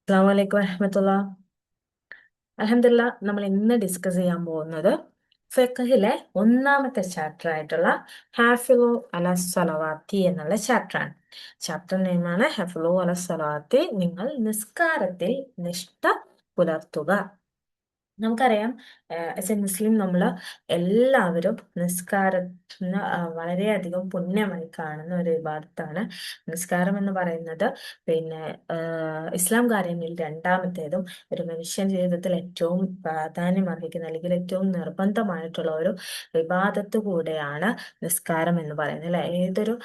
അസ്സാം വലൈക്കും വരഹമത്തുള്ള. അൽഹംദുലില്ലാ, നമ്മൾ ഇന്ന് ഡിസ്കസ് ചെയ്യാൻ പോകുന്നത് ഫിഖ്ഹിലെ ഒന്നാമത്തെ ചാപ്റ്റർ ആയിട്ടുള്ള ഹാഫിളു അല സ്വലവാത്തി എന്നുള്ള ചാപ്റ്ററാണ്. ചാപ്റ്റർ നെയിമാണ് ഹാഫിളു അല സ്വലവാത്തി. നിങ്ങൾ നിസ്കാരത്തിൽ നിഷ്ഠ പുലർത്തുക. നമുക്കറിയാം, ആസ് എ മുസ്ലിം നമ്മൾ എല്ലാവരും നിസ്കാരത്തിന് വളരെയധികം പുണ്യമായി കാണുന്ന ഒരു വിഭാഗത്താണ് നിസ്കാരം എന്ന് പറയുന്നത്. പിന്നെ ഇസ്ലാം കാര്യങ്ങളിൽ രണ്ടാമത്തേതും ഒരു മനുഷ്യൻ ജീവിതത്തിൽ ഏറ്റവും പ്രാധാന്യം അർഹിക്കുന്ന അല്ലെങ്കിൽ ഏറ്റവും നിർബന്ധമായിട്ടുള്ള ഒരു വിഭാഗത്ത് കൂടെയാണ് നിസ്കാരം എന്ന് പറയുന്നത്, അല്ലെ? ഏതൊരു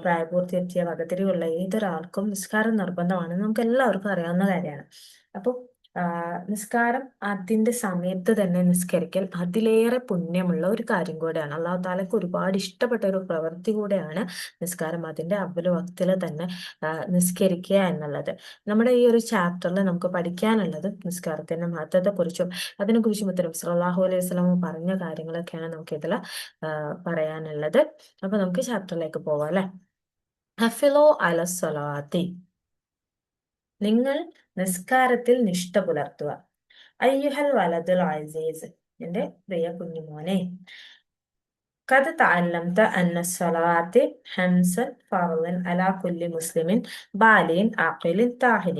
പ്രായപൂർത്തിയെത്തിയ വകതിരിവുള്ള ഏതൊരാൾക്കും നിസ്കാരം നിർബന്ധമാണെന്ന് നമുക്ക് എല്ലാവർക്കും അറിയാവുന്ന കാര്യമാണ്. അപ്പോൾ നിസ്കാരം അതിന്റെ സമയത്ത് തന്നെ നിസ്കരിക്കൽ അതിലേറെ പുണ്യമുള്ള ഒരു കാര്യം കൂടെയാണ്. അള്ളാഹു താലക്ക് ഒരുപാട് ഇഷ്ടപ്പെട്ട ഒരു പ്രവൃത്തി കൂടെയാണ് നിസ്കാരം. അതിന്റെ അവ്വല് വക്തില് തന്നെ നിസ്കരിക്കുക എന്നുള്ളത്. നമ്മുടെ ഈ ഒരു ചാപ്റ്ററിൽ നമുക്ക് പഠിക്കാനുള്ളത് നിസ്കാരത്തിന്റെ മഹത്വത്തെ കുറിച്ചും അതിനെക്കുറിച്ചും ഉത്തരം സല്ലല്ലാഹു അലൈഹി വസല്ലം പറഞ്ഞ കാര്യങ്ങളൊക്കെയാണ് നമുക്ക് ഇതിൽ പറയാനുള്ളത്. അപ്പൊ നമുക്ക് ചാപ്റ്ററിലേക്ക് പോവാം, അല്ലെ? ഹഫിളു അല സ്വലാത്തി, നിങ്ങൾ നിസ്കാരത്തിൽ നിഷ്ഠ പുലർത്തുക. അയ്യുഹൽ വലതുൽ അസീസ്, എന്റെ പ്രിയ കുഞ്ഞുമോനെ. قد تعلمت أن الصلاة خمس فرض على كل مسلم بالغ عاقل طاهر.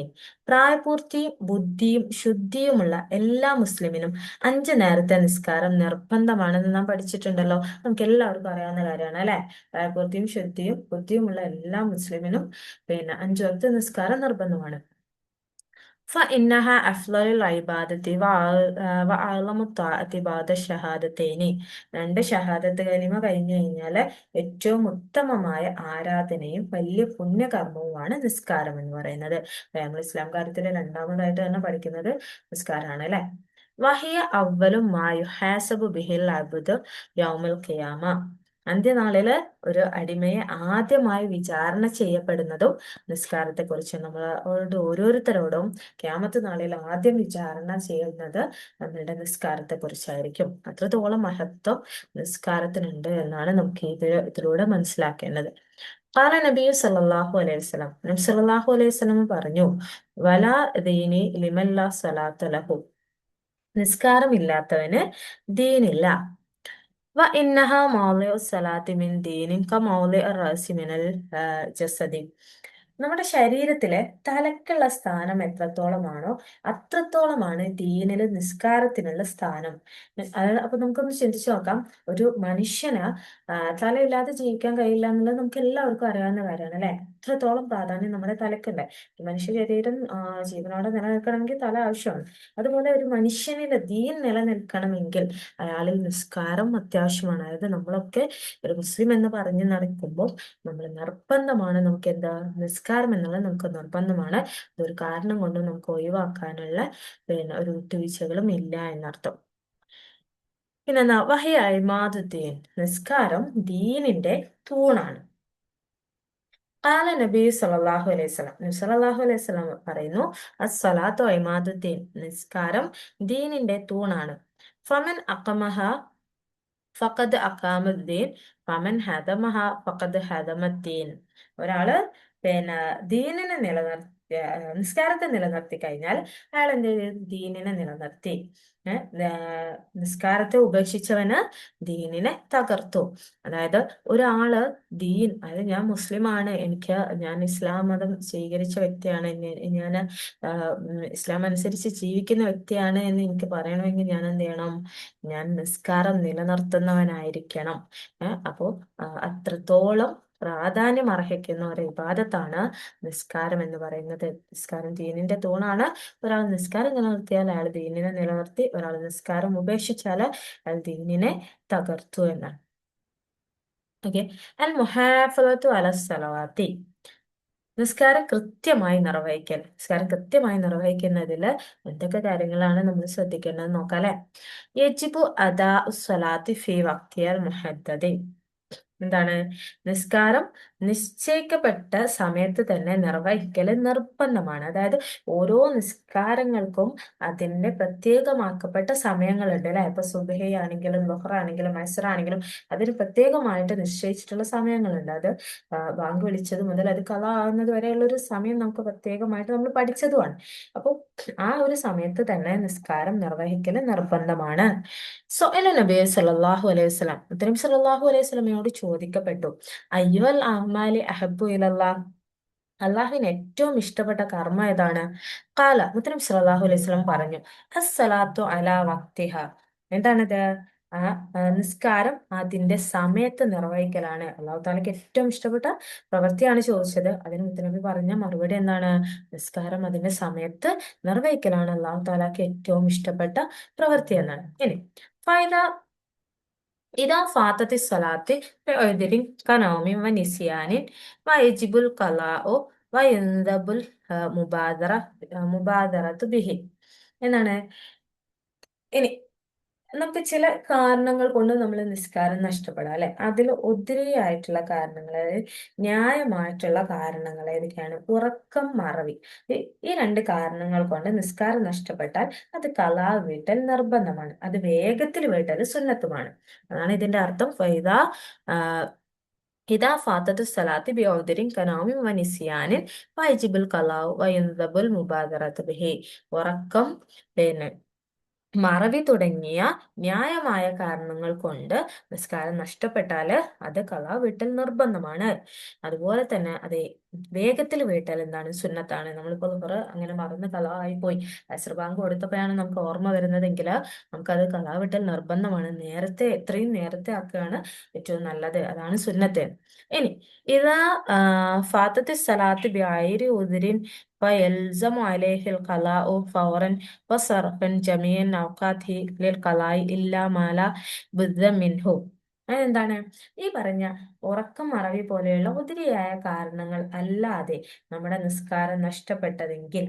പ്രായപൂർത്തിയും ബുദ്ധിയും ശുദ്ധിയുമുള്ള എല്ലാ മുസ്ലിമിനും 5 നേരത്തെ നിസ്കാരം നിർബന്ധമാണെന്ന് നാം പഠിച്ചിട്ടുണ്ടല്ലോ. നമുക്ക് എല്ലാവർക്കും അറിയാവുന്ന കാര്യമാണ്, അല്ലെ? പ്രായപൂർത്തിയും ശുദ്ധിയും ബുദ്ധിയുമുള്ള എല്ലാ മുസ്ലിമിനും 5 വക്ത് നിസ്കാരം നിർബന്ധമാണ്. فإنها أفضل العبادة وأعظم الطاعة بعد الشهادتين. 2 ഷഹാദത്ത് കലിമ കഴിഞ്ഞു കഴിഞ്ഞാല് ഏറ്റവും ഉത്തമമായ ആരാധനയും വലിയ പുണ്യകർമ്മവുമാണ് നിസ്കാരം എന്ന് പറയുന്നത്. നമ്മൾ ഇസ്ലാം കാര്യത്തിൽ രണ്ടാമതായിട്ട് തന്നെ പഠിക്കുന്നത് നിസ്കാരമാണ്, അല്ലെ? വഹിയ അവലും മായു ഹാസബു ബിഹിൽ അബ്ദു യൗമുൽ ഖിയാമ. അന്ത്യനാളില് ഒരു അടിമയെ ആദ്യമായി വിചാരണ ചെയ്യപ്പെടുന്നതും നിസ്കാരത്തെ കുറിച്ച് നമ്മളോട് ഓരോരുത്തരോടും ഖിയാമത്ത് നാളിൽ ആദ്യം വിചാരണ ചെയ്യുന്നത് നമ്മളുടെ നിസ്കാരത്തെ കുറിച്ചായിരിക്കും. അത്രത്തോളം മഹത്വം നിസ്കാരത്തിനുണ്ട് എന്നാണ് നമുക്ക് ഇതിലൂടെ മനസ്സിലാക്കേണ്ടത്. ഖാല നബി സല്ലല്ലാഹു അലൈഹി വസല്ലം, നബി സല്ലല്ലാഹു അലൈഹി വസല്ലം പറഞ്ഞു, വലാ ദീനി ലിമൻ ലാ സ്വലാത്ത ലഹു, നിസ്കാരമില്ലാത്തവന് ദീനില്ല. വ ഇന്നഹ മൗളിഉ സ്വലാത്തി മിൻ ദീനിൻ ക മൗളിഉ റഅസി മിനൽ ജസദി. നമ്മുടെ ശരീരത്തിലെ തലക്കുള്ള സ്ഥാനം എത്രത്തോളമാണോ അത്രത്തോളമാണ് ദീനില് നിസ്കാരത്തിനുള്ള സ്ഥാനം. അതായത് അപ്പൊ നമുക്കൊന്ന് ചിന്തിച്ചു നോക്കാം. ഒരു മനുഷ്യന് തലയില്ലാതെ ജീവിക്കാൻ കഴിയില്ല എന്നുള്ളത് നമുക്ക് എല്ലാവർക്കും അറിയാവുന്ന കാര്യമാണ്, അല്ലെ? അത്രത്തോളം പ്രാധാന്യം നമ്മുടെ തലക്കുണ്ട്. ഒരു മനുഷ്യ ശരീരം ജീവനോടെ നിലനിൽക്കണമെങ്കിൽ തല ആവശ്യമാണ്. അതുപോലെ ഒരു മനുഷ്യനിൽ ദീൻ നിലനിൽക്കണമെങ്കിൽ അയാളിൽ നിസ്കാരം അത്യാവശ്യമാണ്. അതായത് നമ്മളൊക്കെ ഒരു മുസ്ലിം എന്ന് പറഞ്ഞു നടക്കുമ്പോൾ നമ്മൾ നിർബന്ധമാണ്, നമുക്ക് എന്താ, നിസ്കാരം എന്നുള്ളത് നമുക്ക് നിർബന്ധമാണ്. അതൊരു കാരണം കൊണ്ടും നമുക്ക് ഒഴിവാക്കാനുള്ള ഒരു വിട്ടുവീഴ്ചകളും ഇല്ല എന്നർത്ഥം. പിന്നെ വഹിയ ഇമാദുദ്ദീൻ, നിസ്കാരം ദീനിന്റെ തൂണാണ്. ഖാല നബി സല്ലല്ലാഹു അലൈഹി വസല്ലം, നബി സല്ലല്ലാഹു അലൈഹി വസല്ലം പറയുന്നു, അസ്സലാത്തു ഇമാദുദ്ദീൻ, നിസ്കാരം ദീനിന്റെ തൂണാണ്. ഫമൻ അഖമഹ ഫഖദ് അഖാമദ്ദീൻ ഫമൻ ഹദമഹ ഫഖദ് ഹദമദ്ദീൻ. ഒരാള് ദീനിനെ നിലനിർത്തി, നിസ്കാരത്തെ നിലനിർത്തി കഴിഞ്ഞാൽ അയാൾ എന്ത് ചെയ്തു? ദീനിനെ നിലനിർത്തി. നിസ്കാരത്തെ ഉപേക്ഷിച്ചവന് ദീനിനെ തകർത്തു. അതായത് ഒരാള് അതായത് ഞാൻ മുസ്ലിമാണ്, ഞാൻ ഇസ്ലാം മതം സ്വീകരിച്ച വ്യക്തിയാണ്, ഞാൻ ഇസ്ലാം അനുസരിച്ച് ജീവിക്കുന്ന വ്യക്തിയാണ് എന്ന് എനിക്ക് പറയണമെങ്കിൽ ഞാൻ എന്ത് ചെയ്യണം? ഞാൻ നിസ്കാരം നിലനിർത്തുന്നവനായിരിക്കണം. അപ്പോ അത്രത്തോളം പ്രാധാന്യം അർഹിക്കുന്ന ഒരു ഇബാദത്താണ് നിസ്കാരം എന്ന് പറയുന്നത്. നിസ്കാരം ദീനിന്റെ തൂണാണ്. ഒരാൾ നിസ്കാരം നിലനിർത്തിയാൽ അയാൾ ദീനിനെ നിലനിർത്തി, ഒരാൾ നിസ്കാരം ഉപേക്ഷിച്ചാൽ അയാൾ ദീനിനെ തകർത്തു എന്നാണ്. ഓക്കെ. അൽ മുഹാഫളത്തു അല സ്വലവാത്തി, നിസ്കാരം കൃത്യമായി നിർവഹിക്കൽ. നിസ്കാരം കൃത്യമായി നിർവഹിക്കുന്നതിൽ എന്തൊക്കെ കാര്യങ്ങളാണ് നമ്മൾ ശ്രദ്ധിക്കേണ്ടത് നോക്കാം, അല്ലെ? യജിബു അദാ സ്വലാത്തി ഫി വക്തിയൽ മുഹദ്ദദി, എന്താണ്? നിസ്കാരം നിശ്ചയിക്കപ്പെട്ട സമയത്ത് തന്നെ നിർവഹിക്കൽ നിർബന്ധമാണ്. അതായത് ഓരോ നിസ്കാരങ്ങൾക്കും അതിന്റെ പ്രത്യേകമാക്കപ്പെട്ട സമയങ്ങളുണ്ട് അല്ലെ. ഇപ്പൊ സുബഹി ആണെങ്കിലും ളുഹ്റാണെങ്കിലും അസ്റാണെങ്കിലും അതിന് പ്രത്യേകമായിട്ട് നിശ്ചയിച്ചിട്ടുള്ള സമയങ്ങളുണ്ട്. അത് ബാങ്ക് വിളിച്ചത് മുതൽ അത് ഖളാ ആകുന്നത് വരെയുള്ള ഒരു സമയം നമുക്ക് പ്രത്യേകമായിട്ട് നമ്മൾ പഠിച്ചതുമാണ്. അപ്പോൾ ആ ഒരു സമയത്ത് തന്നെ നിസ്കാരം നിർവഹിക്കൽ നിർബന്ധമാണ്. നബി സല്ലല്ലാഹു അലൈഹി വസല്ലം, നബി സല്ലല്ലാഹു അലൈഹി വസല്ലമയോട് ചോദിക്കപ്പെട്ടു, അയ്യുൽ അഹ്മാലി അഹബ്ബു ഇലല്ലാഹ്, അള്ളാഹുവിന് ഏറ്റവും ഇഷ്ടപ്പെട്ട കർമ്മം ഏതാണ്? കാല, മുത്തനബി സല്ലല്ലാഹു അലൈഹി വസല്ലം പറഞ്ഞു, അസ്സലാത്തു അലാ വക്തിഹ. എന്താണിത്? ആ നിസ്കാരം അതിന്റെ സമയത്ത് നിർവഹിക്കലാണ് അള്ളാഹു താലയ്ക്ക് ഏറ്റവും ഇഷ്ടപ്പെട്ട പ്രവൃത്തിയാണ് ചോദിച്ചത്. അതിന് മുത്തനബി പറഞ്ഞ മറുപടി എന്താണ്? നിസ്കാരം അതിന്റെ സമയത്ത് നിർവഹിക്കലാണ് അള്ളാഹു താലാക്ക് ഏറ്റവും ഇഷ്ടപ്പെട്ട പ്രവൃത്തി എന്നാണ്. ഇനി ഫൈദ ഇതാ ഫാത്തത്തി സ്വലാത്തി ബിഉദ്രിൻ കനൗമി വനിസ്യാനിൻ വയജിബുൽ ഖലാഉ വയൻദബുൽ മുബാദറ മുബാദറത്തു ബിഹി എന്നാണ്. ഇനി നമുക്ക് ചില കാരണങ്ങൾ കൊണ്ട് നമ്മൾ നിസ്കാരം നഷ്ടപ്പെടാം അല്ലെ. അതിൽ ഒത്തിരിയായിട്ടുള്ള കാരണങ്ങൾ, അതായത് ന്യായമായിട്ടുള്ള കാരണങ്ങൾ ഏതൊക്കെയാണ്? ഉറക്കം, മറവി. ഈ രണ്ട് കാരണങ്ങൾ കൊണ്ട് നിസ്കാരം നഷ്ടപ്പെട്ടാൽ അത് ഖളാ വീട്ടൽ നിർബന്ധമാണ്. അത് വേഗത്തിൽ വീട്ടൽ സുന്നത്തുമാണ്. അതാണ് ഇതിന്റെ അർത്ഥം. ഫൈദ ഇതാ ഫാത്തത്തു സ്വലാത്തി ബിഉദ്രിൻ കനൗമി വനിസ്യാനിൻ വയജിബുൽ ഖലാഉ വയൻദബുൽ മുബാദറത്തു ബിഹി. ഉറക്കം, പിന്നെ മറവി തുടങ്ങിയ ന്യായമായ കാരണങ്ങൾ കൊണ്ട് നിസ്കാരം നഷ്ടപ്പെട്ടാല് അത് ഖളാ വീട്ടൽ നിർബന്ധമാണ്. അതുപോലെ തന്നെ അത് വേഗത്തിൽ വീട്ടൽ എന്താണ്? സുന്നത്താണ്. നമ്മളിപ്പോ കുറെ അങ്ങനെ മറന്ന് ഖളാ ആയി പോയി, അസ്ർ ബാങ്ക് കൊടുത്തപ്പോഴാണ് നമുക്ക് ഓർമ്മ വരുന്നതെങ്കിൽ നമുക്കത് ഖളാ വീട്ടൽ നിർബന്ധമാണ്. നേരത്തെ, എത്രയും നേരത്തെ ആക്കുകയാണ് ഏറ്റവും നല്ലത്. അതാണ് സുന്നത്ത്. ഇനി ഇതാ ഫാത്തത്തി സലാത്ത് ബിഐരി ഉദ്രിൻ فيلزم عليه القضاء فورا وصرفا جميع أوقاته للقضاء إلا ما لا بد منه. എന്താണ്? ഈ പറഞ്ഞ ഉറക്കം, മറവി പോലെയുള്ള ഒത്തിരിയായ കാരണങ്ങൾ അല്ലാതെ നമ്മുടെ നിസ്കാരം നഷ്ടപ്പെട്ടതെങ്കിൽ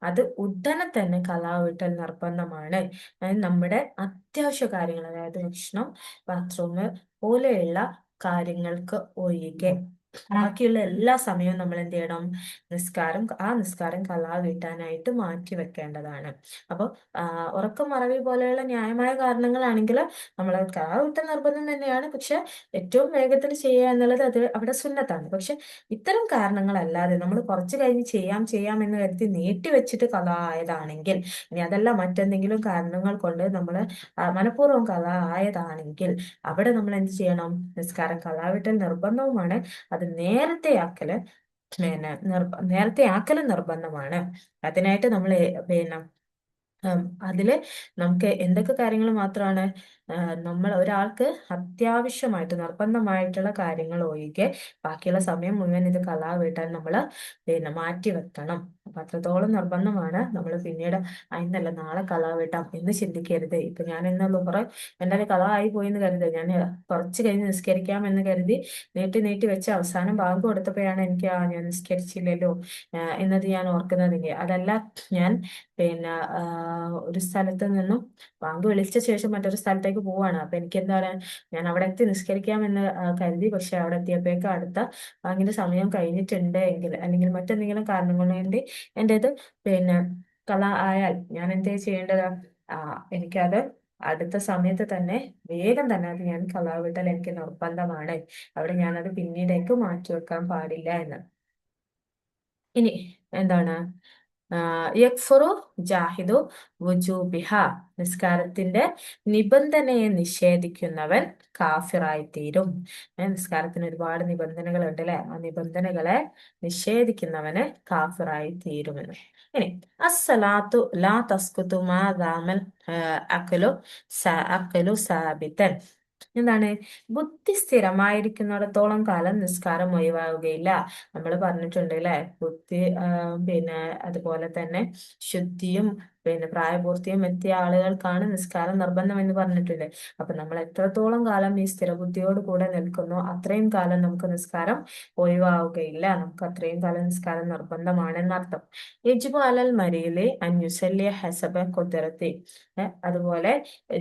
അത് ഉടനെ തന്നെ ഖളാ വീട്ടൽ നിർബന്ധമാണ്. അതായത് നമ്മുടെ അത്യാവശ്യ കാര്യങ്ങൾ, അതായത് ഭക്ഷണം, ബാത്റൂം പോലെയുള്ള കാര്യങ്ങൾക്ക് ഒഴികെ ബാക്കിയുള്ള എല്ലാ സമയവും നമ്മൾ എന്ത് ചെയ്യണം? നിസ്കാരം ഖളാ വീട്ടാനായിട്ട് മാറ്റി വെക്കേണ്ടതാണ്. അപ്പോൾ ഉറക്കം, മറവി പോലെയുള്ള ന്യായമായ കാരണങ്ങളാണെങ്കിൽ നമ്മൾ ഖളാ വീട്ടൽ നിർബന്ധം തന്നെയാണ്. പക്ഷെ ഏറ്റവും വേഗത്തിൽ ചെയ്യുക എന്നുള്ളത് അത് അവിടെ സുന്നത്താണ്. പക്ഷെ ഇത്തരം കാരണങ്ങളല്ലാതെ നമ്മൾ കുറച്ച് കഴിഞ്ഞ് ചെയ്യാം എന്ന് കരുതി നീട്ടി വെച്ചിട്ട് ഖളാ ആയതാണെങ്കിൽ, ഇനി അതല്ല മറ്റെന്തെങ്കിലും കാരണങ്ങൾ കൊണ്ട് നമ്മൾ മനഃപൂർവ്വം ഖളാ ആയതാണെങ്കിൽ അവിടെ നമ്മൾ എന്ത് ചെയ്യണം? നിസ്കാരം ഖളാ വീട്ടൽ നിർബന്ധവുമാണ്. അത് നേരത്തെ ആക്കലും നിർബന്ധമാണ്. അതിനായിട്ട് നമ്മൾ പിന്നെ അതില് നമുക്ക് എന്തൊക്കെ കാര്യങ്ങൾ മാത്രമാണ്? നമ്മൾ ഒരാൾക്ക് അത്യാവശ്യമായിട്ട് നിർബന്ധമായിട്ടുള്ള കാര്യങ്ങൾ ഒഴികെ ബാക്കിയുള്ള സമയം മുഴുവൻ ഇത് ഖളാ വീട്ടാൻ നമ്മൾ പിന്നെ മാറ്റി വെക്കണം. അപ്പൊ അത്രത്തോളം നിർബന്ധമാണ്. നമ്മൾ പിന്നീട് അതിന്നല്ല നാളെ ഖളാ വീട്ടാം എന്ന് ചിന്തിക്കരുത്. ഇപ്പൊ ഞാൻ ഇന്ന് ളുഹ്റ് എൻ്റെ ഖളാ ആയി പോയി എന്ന് കരുത്, ഞാൻ കുറച്ച് കഴിഞ്ഞ് നിസ്കരിക്കാം എന്ന് കരുതി നീട്ടി നീട്ടി വെച്ച് അവസാനം ബാങ്ക് കൊടുത്തപ്പോഴാണ് എനിക്ക് ഞാൻ നിസ്കരിച്ചില്ലല്ലോ എന്നത് ഞാൻ ഓർക്കുന്നതെങ്കിൽ, അതല്ല ഞാൻ പിന്നെ ഒരു സ്ഥലത്ത് നിന്നും ബാങ്ക് വിളിച്ച ശേഷം മറ്റൊരു സ്ഥലത്തേക്ക് പോവാണ്. അപ്പൊ എനിക്ക് എന്താ പറയാ, ഞാൻ അവിടെ എത്തി നിസ്കരിക്കാമെന്ന് കരുതി. പക്ഷെ അവിടെ എത്തിയപ്പോഴേക്കും അടുത്ത ബാങ്കിന്റെ സമയം കഴിഞ്ഞിട്ടുണ്ട് എങ്കിൽ, അല്ലെങ്കിൽ മറ്റെന്തെങ്കിലും കാരണങ്ങൾ വേണ്ടി എൻ്റെത് പിന്നെ ഖളാ ആയാൽ ഞാൻ എന്താ ചെയ്യേണ്ടത്? എനിക്കത് അടുത്ത സമയത്ത് തന്നെ വേഗം തന്നെ അത് ഞാൻ ഖളാ വീട്ടൽ എനിക്ക് നിർബന്ധമാണ്. അവിടെ ഞാനത് പിന്നീടേക്ക് മാറ്റി വെക്കാൻ പാടില്ല എന്ന്. ഇനി എന്താണ്? യക്ഫുറു ജാഹിദു വുജൂബിഹ. നിസ്കാരത്തിന്റെ നിബന്ധനയെ നിഷേധിക്കുന്നവൻ കാഫിറായി തീരും. നിസ്കാരത്തിന് ഒരുപാട് നിബന്ധനകളുണ്ട് അല്ലെ. ആ നിബന്ധനകളെ നിഷേധിക്കുന്നവന് കാഫിറായി തീരുമെന്ന്. ഇനി അസ്സലാത്തു ലാ തസ്കുതു മാ ദാമൽ അഖലു അഖലു സാബിതൻ. എന്താണ്? ബുദ്ധി സ്ഥിരമായിരിക്കുന്നിടത്തോളം കാലം നിസ്കാരം ഒഴിവാകുകയില്ല. നമ്മൾ പറഞ്ഞിട്ടുണ്ട് അല്ലെ. ബുദ്ധി പിന്നെ അതുപോലെ തന്നെ ശുദ്ധിയും പിന്നെ പ്രായപൂർത്തിയും എത്തിയ ആളുകൾക്കാണ് നിസ്കാരം നിർബന്ധം എന്ന് പറഞ്ഞിട്ടുണ്ട്. അപ്പൊ നമ്മൾ എത്രത്തോളം കാലം ഈ സ്ഥിരബുദ്ധിയോട് കൂടെ നിൽക്കുന്നോ അത്രയും കാലം നമുക്ക് നിസ്കാരം ഒഴിവാവുകയില്ല. നമുക്ക് അത്രയും കാലം നിസ്കാരം നിർബന്ധമാണെന്നർത്ഥം. യജിബു അലൽ മരീലി അൻ യുസല്ലിയ ഹസബ ഖുദ്റത്തി. അതുപോലെ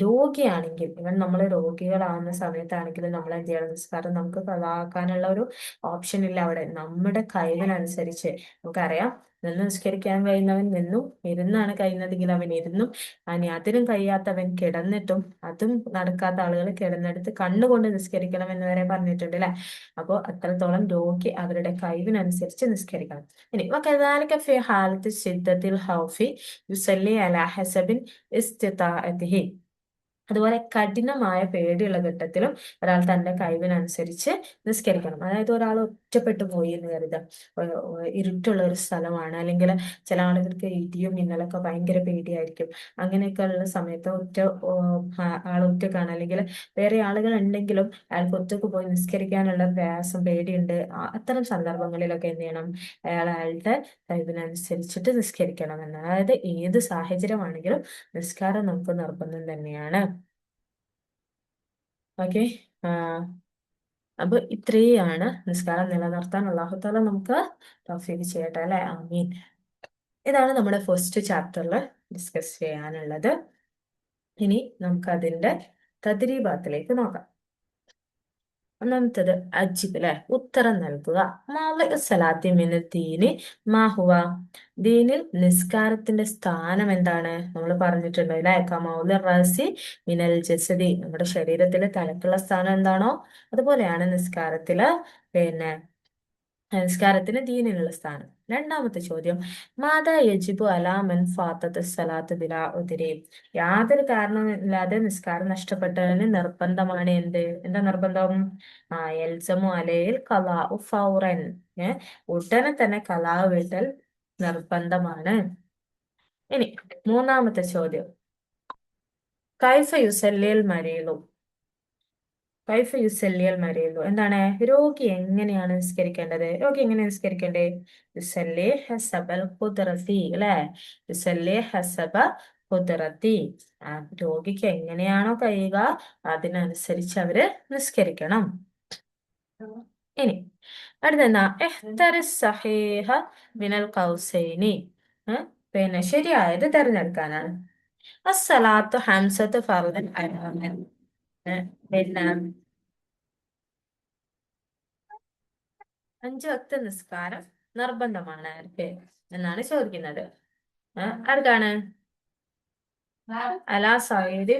രോഗിയാണെങ്കിൽ, ഇവൻ നമ്മൾ രോഗികളാവുന്ന സമയത്താണെങ്കിലും നമ്മൾ എന്ത് ചെയ്യണം, നിസ്കാരം നമുക്ക് കളാക്കാനുള്ള ഒരു ഓപ്ഷൻ ഇല്ല അവിടെ. നമ്മുടെ കഴിവിനനുസരിച്ച് നമുക്കറിയാം, നിന്ന് നിസ്കരിക്കാൻ കഴിയുന്നവൻ നിന്നും, ഇരുന്നാണ് കഴിയുന്നതെങ്കിൽ അവൻ ഇരുന്നും, അനി അതിനും കഴിയാത്തവൻ കിടന്നിട്ടും, അതും നടക്കാത്ത ആളുകൾ കിടന്നെടുത്ത് കണ്ണുകൊണ്ട് നിസ്കരിക്കണം എന്ന് വരെ പറഞ്ഞിട്ടുണ്ട് അല്ലെ. അപ്പോൾ അത്രത്തോളം രോഗി അവരുടെ കഴിവിനനുസരിച്ച് നിസ്കരിക്കണം. ഇനി വകദാലിക ഫി ഹാലത്തി ശിദ്ദത്തിൽ ഖൗഫി യുസല്ലി അലാ ഹസബിൻ ഇസ്തിതാഅതിഹി. അതുപോലെ കഠിനമായ പേടിയുള്ള ഘട്ടത്തിലും ഒരാൾ തന്റെ കഴിവിനനുസരിച്ച് നിസ്കരിക്കണം. അതായത് ഒരാൾ ഒറ്റപ്പെട്ടു പോയി എന്ന് കരുതാം, ഇരുട്ടുള്ള ഒരു സ്ഥലമാണ്, അല്ലെങ്കിൽ ചില ആളുകൾക്ക് ഇടിയും മിന്നലൊക്കെ ഭയങ്കര പേടിയായിരിക്കും. അങ്ങനെയൊക്കെ ഉള്ള സമയത്ത് ആൾ ഒറ്റക്കാണ്, അല്ലെങ്കിൽ വേറെ ആളുകൾ ഉണ്ടെങ്കിലും അയാൾക്ക് ഒറ്റക്ക് പോയി നിസ്കരിക്കാനുള്ള പ്രയാസം, പേടിയുണ്ട്. അത്തരം സന്ദർഭങ്ങളിലൊക്കെ എന്ത് ചെയ്യണം, അയാളുടെ കഴിവിനനുസരിച്ചിട്ട് നിസ്കരിക്കണം എന്നാണ്. അതായത് ഏത് സാഹചര്യമാണെങ്കിലും നിസ്കാരം നമുക്ക് നിർബന്ധം തന്നെയാണ്. ഓക്കെ. അപ്പൊ ഇത്രയാണ് നിസ്കാരം നിലനിർത്താൻ അല്ലാഹു തആല നമുക്ക് തൗഫീഖ് ചെയ്യട്ടെ അല്ലെ. ആമീൻ. ഇതാണ് നമ്മുടെ ഫസ്റ്റ് ചാപ്റ്ററിൽ ഡിസ്കസ് ചെയ്യാനുള്ളത്. ഇനി നമുക്ക് അതിന്റെ തദ്രീബാത്തിലേക്ക് നോക്കാം. ഒന്നാമത്തത് അജിബ് അല്ലെ, ഉത്തരം നൽകുക. സലാത്തി മിനൽ ദീനി മാഹുവ. ദീനിൽ നിസ്കാരത്തിന്റെ സ്ഥാനം എന്താണ്? നമ്മൾ പറഞ്ഞിട്ടുണ്ട് അല്ലെ, കമൗല റസി മിനൽ ജസദി. നമ്മുടെ ശരീരത്തിലെ തലക്കുള്ള സ്ഥാനം എന്താണോ അതുപോലെയാണ് നിസ്കാരത്തിന് ദീനിനുള്ള സ്ഥാനം. രണ്ടാമത്തെ ചോദ്യം, മാതാ യജിബു അലാ മൻ ഫാത്തത്ത് സലാത്ത് ബിലാ ഉദ്രി. യാതൊരു കാരണവുമില്ലാതെ നിസ്കാരം നഷ്ടപ്പെട്ടവന് നിർബന്ധമാണ് എന്താ നിർബന്ധം? യൽസമു അലയിൽ ഖലാഉ ഫൗറൻ. ഉടനെ തന്നെ ഖലാ വീട്ടൽ നിർബന്ധമാണ്. ഇനി മൂന്നാമത്തെ ചോദ്യം, കൈഫ യുസല്ലിൽ മരീദു. കൈഫ യുസല്ലിയൽ മരീദു എന്താണ്? രോഗി എങ്ങനെയാണ് നിസ്കരിക്കേണ്ടത്? രോഗി എങ്ങനെ നിസ്കരിക്കേണ്ടേ? യുസല്ലി ഹസബൽ ഖുദ്റതി അല്ലെ, യുസല്ലി ഹസബ ഖുദ്റതി. രോഗിക്ക് എങ്ങനെയാണോ കഴിയുക അതിനനുസരിച്ച് അവര് നിസ്കരിക്കണം. ഇനി അടുത്തെന്താ, സഹീഹ മിനൽ ഖൗസൈനി. പിന്നെ ശരിയായത് തിരഞ്ഞെടുക്കാനാണ്. അസ്സലാത്തു ഹംസത്ത് ഫർദൻ അലാമൻ. പിന്നെ 5 വക്ത് നിസ്കാരം നിർബന്ധമാണ് ആർക്ക് എന്നാണ് ചോദിക്കുന്നത്. ആർക്കാണ്? അലാ സയ്യിദ്